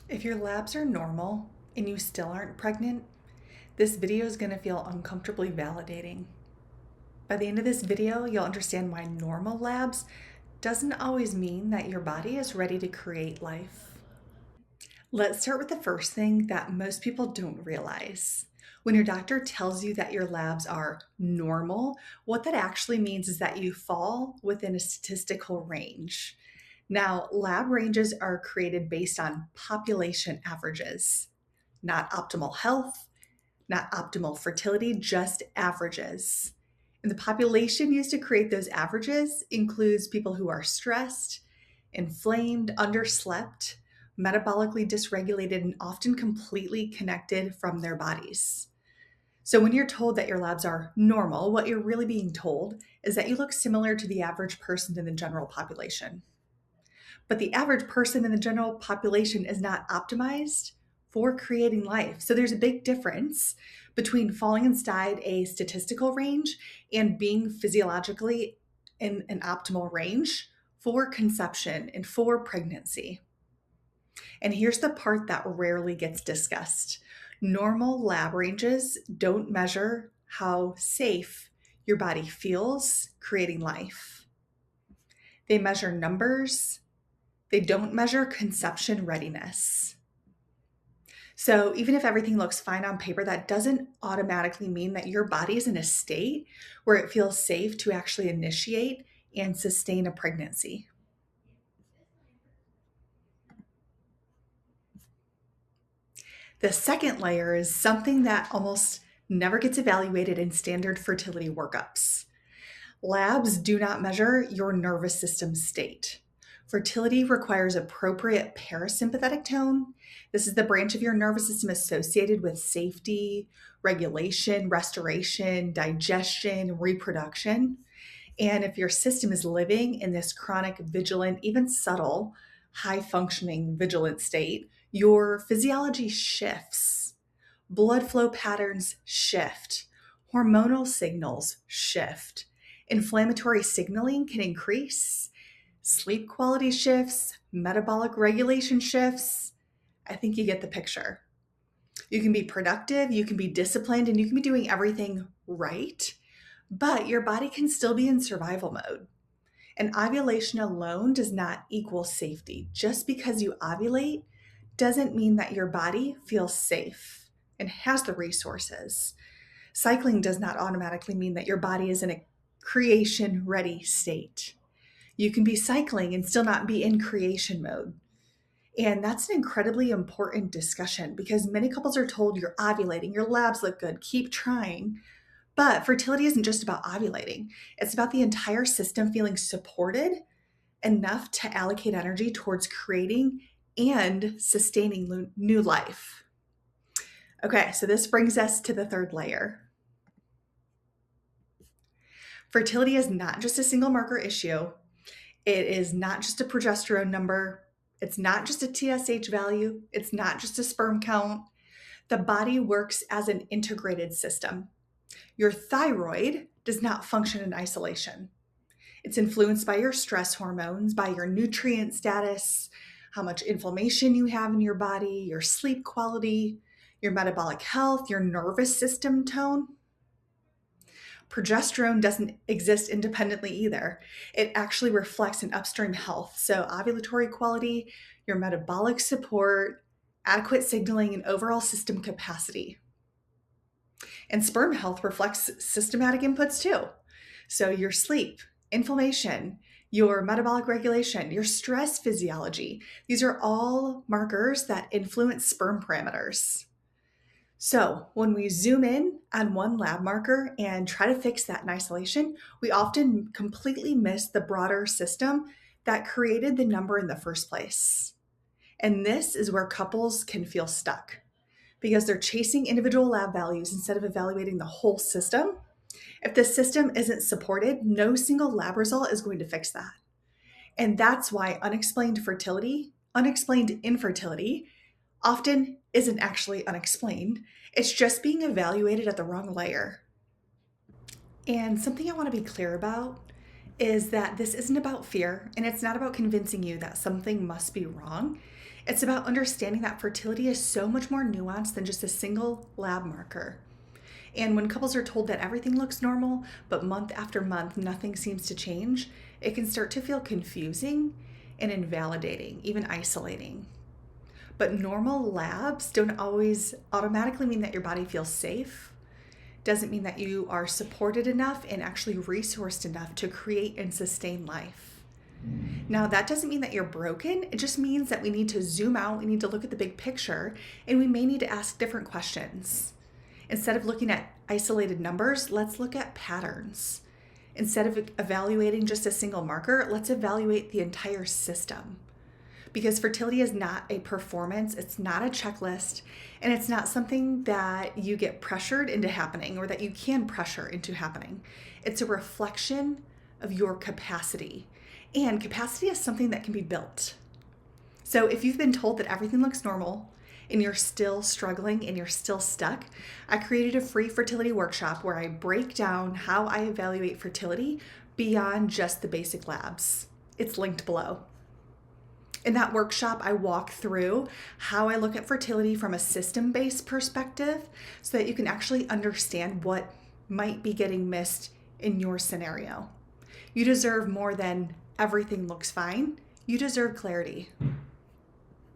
If your labs are normal and you still aren't pregnant, this video is going to feel uncomfortably validating. By the end of this video, you'll understand why normal labs doesn't always mean that your body is ready to create life. Let's start with the first thing that most people don't realize. When your doctor tells you that your labs are normal, what that actually means is that you fall within a statistical range. Now, lab ranges are created based on population averages, not optimal health, not optimal fertility, just averages. And the population used to create those averages includes people who are stressed, inflamed, underslept, metabolically dysregulated, and often completely connected from their bodies. So when you're told that your labs are normal, what you're really being told is that you look similar to the average person in the general population. But the average person in the general population is not optimized for creating life. So there's a big difference between falling inside a statistical range and being physiologically in an optimal range for conception and for pregnancy. And here's the part that rarely gets discussed. Normal lab ranges don't measure how safe your body feels creating life. They measure numbers. They don't measure conception readiness. So even if everything looks fine on paper, that doesn't automatically mean that your body is in a state where it feels safe to actually initiate and sustain a pregnancy. The second layer is something that almost never gets evaluated in standard fertility workups. Labs do not measure your nervous system state. Fertility requires appropriate parasympathetic tone. This is the branch of your nervous system associated with safety, regulation, restoration, digestion, reproduction. And if your system is living in this chronic, vigilant, even subtle, high functioning vigilant state, your physiology shifts. Blood flow patterns shift. Hormonal signals shift. Inflammatory signaling can increase. Sleep quality shifts. Metabolic regulation shifts. I think you get the picture. You can be productive, you can be disciplined, and you can be doing everything right, but your body can still be in survival mode. And ovulation alone does not equal safety. Just because you ovulate doesn't mean that your body feels safe and has the resources. Cycling does not automatically mean that your body is in a creation ready state. You can be cycling and still not be in creation mode. And that's an incredibly important discussion because many couples are told you're ovulating, your labs look good, keep trying. But fertility isn't just about ovulating. It's about the entire system feeling supported enough to allocate energy towards creating and sustaining new life. Okay, so this brings us to the third layer. Fertility is not just a single marker issue. It is not just a progesterone number. It's not just a TSH value. It's not just a sperm count. The body works as an integrated system. Your thyroid does not function in isolation. It's influenced by your stress hormones, by your nutrient status, how much inflammation you have in your body, your sleep quality, your metabolic health, your nervous system tone. Progesterone doesn't exist independently either. It actually reflects an upstream health. So ovulatory quality, your metabolic support, adequate signaling, and overall system capacity. And sperm health reflects systematic inputs too. So your sleep, inflammation, your metabolic regulation, your stress physiology. These are all markers that influence sperm parameters. So when we zoom in on one lab marker and try to fix that in isolation, we often completely miss the broader system that created the number in the first place. And this is where couples can feel stuck because they're chasing individual lab values instead of evaluating the whole system. If the system isn't supported, no single lab result is going to fix that. And that's why unexplained infertility often isn't actually unexplained. It's just being evaluated at the wrong layer. And something I want to be clear about is that this isn't about fear and it's not about convincing you that something must be wrong. It's about understanding that fertility is so much more nuanced than just a single lab marker. And when couples are told that everything looks normal, but month after month nothing seems to change, it can start to feel confusing and invalidating, even isolating. But normal labs don't always automatically mean that your body feels safe. Doesn't mean that you are supported enough and actually resourced enough to create and sustain life. Now, that doesn't mean that you're broken. It just means that we need to zoom out, we need to look at the big picture, and we may need to ask different questions. Instead of looking at isolated numbers, let's look at patterns. Instead of evaluating just a single marker, let's evaluate the entire system. Because fertility is not a performance, it's not a checklist, and it's not something that you get pressured into happening or that you can pressure into happening. It's a reflection of your capacity. And capacity is something that can be built. So if you've been told that everything looks normal and you're still struggling and you're still stuck, I created a free fertility workshop where I break down how I evaluate fertility beyond just the basic labs. It's linked below. In that workshop, I walk through how I look at fertility from a system-based perspective so that you can actually understand what might be getting missed in your scenario. You deserve more than everything looks fine. You deserve clarity.